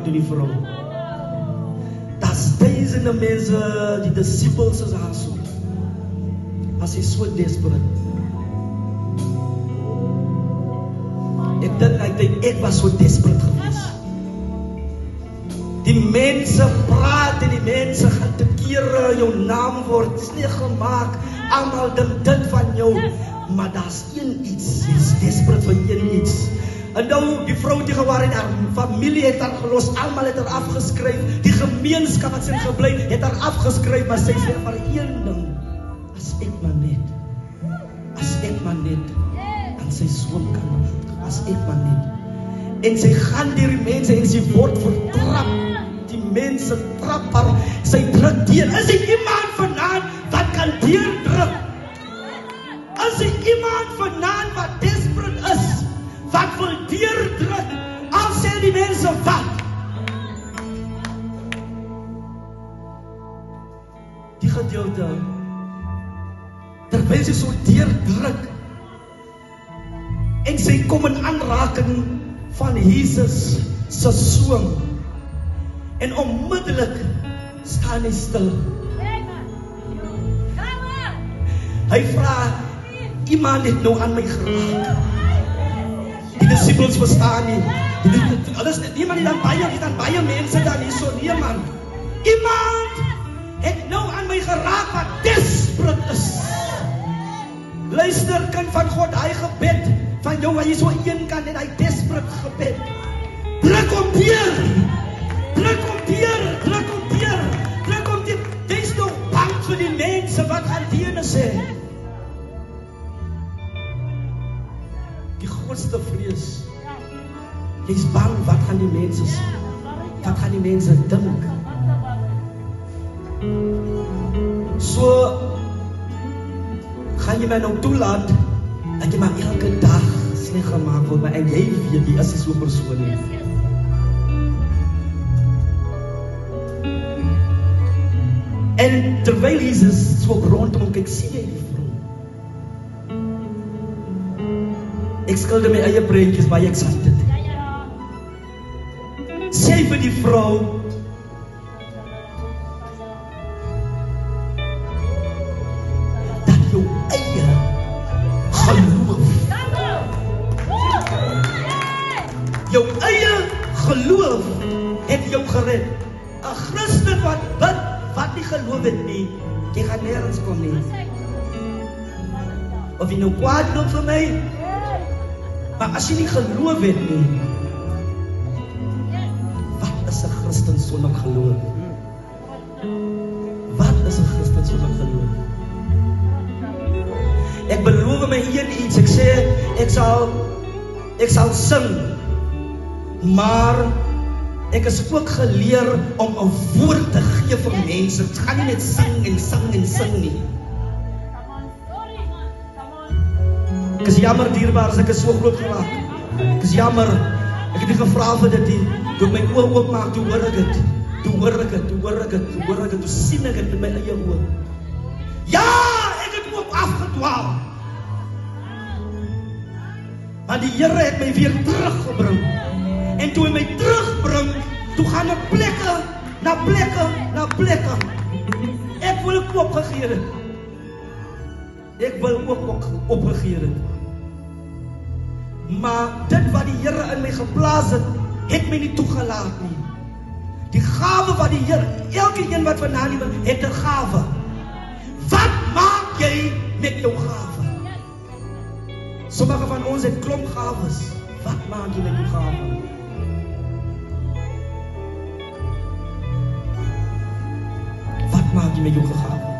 doen die vrou? Daar's duisende mense, die disciples is haar so. As sy so desperate. Ek dink ek was so desperate geweest. Die mense praat en die mense gaan te kere jou naam word. Het is nie gemaakt. Almal dink dit van jou. Maar daar's een iets. Jy is desperate vir een iets. En nou, die vrou die gewaar het, haar familie het haar gelos. Almal het haar afgeskryf. Die gemeenskap wat sy gebly het haar afgeskryf. Maar sy sê vir een ding. As ek maar net. Dan sy soon kan word. As ek maar net. En sy gaan deur die mense en sy word vertrap. Die mense trap haar, sy druk deur. Is er iemand vanaand wat kan deurdruk? Is er iemand vanaand wat desperate is, wat wil deurdruk? Al sê die mense wat? Die gedeelte, terwyl sy so deurdruk, en sy kom in aanraking van Jesus se soon. En onmiddellik staan hy stil. Hy vra, iemand het nou aan my geraak. Die disciples verstaan nie. Niemand het dan baie mense daar nie so, nee man. Iemand het nou aan my geraak wat desperate is. Luister, kind van God, hy gebed van jou, waar jy so een kan en hy desperate gebed. Druk om deur. Druk om deur. Jy is nog bang vir die mense wat gaan diene sê. Die grootste vrees. Jy is bang wat gaan die mense sê. Wat gaan die mense dink. So gaan jy my nou toelaat dat jy maar elke dag sleg gemaak word, maar en jy weet, die is so persoon nie. En terwyl Jesus so rondom kyk, sien hy die vrou. Ek skilder my eie prentjies, baie excited. Sê vir die vrou, dat jou eie geloof het jou gered. 'n Christen wat bid, wat nie geloof het nie, jy gaan nergens kom nie. Of jy nou kwaad loop vir my, maar as jy nie geloof het nie, wat is 'n Christen sonder geloof? Wat is 'n Christen sonder geloof? Ek beloof my een iets, ek sê, ek sal sing, maar ek is ook geleer om 'n woord te gee vir mense. Het gaan nie net sing en sing nie. Ek is jammer dierbaar as ek is so groot geraak. Ek is jammer, ek het nie gevra vir dit nie. Toe my oë oopmaak, toe hoor ek dit. Toe sien ek dit met my eie oë. Ja, ek het ook afgedwaal. Maar die Here het my weer teruggebring. En toe hy my terugbring, toe gaan ek plekke, na plekke. Ek wil ook opgegee het. Ek wil ook opgegee het. Maar dit wat die Here in my geplaas het my nie toegelaat nie. Die gawe wat die Here, elke een wat vanaand hier het 'n gawe. Wat maak jy met jou gawe? Sommige van ons het klomp gawes. Wat maak jy met jou gawe? Wat maak jy met jou gawe?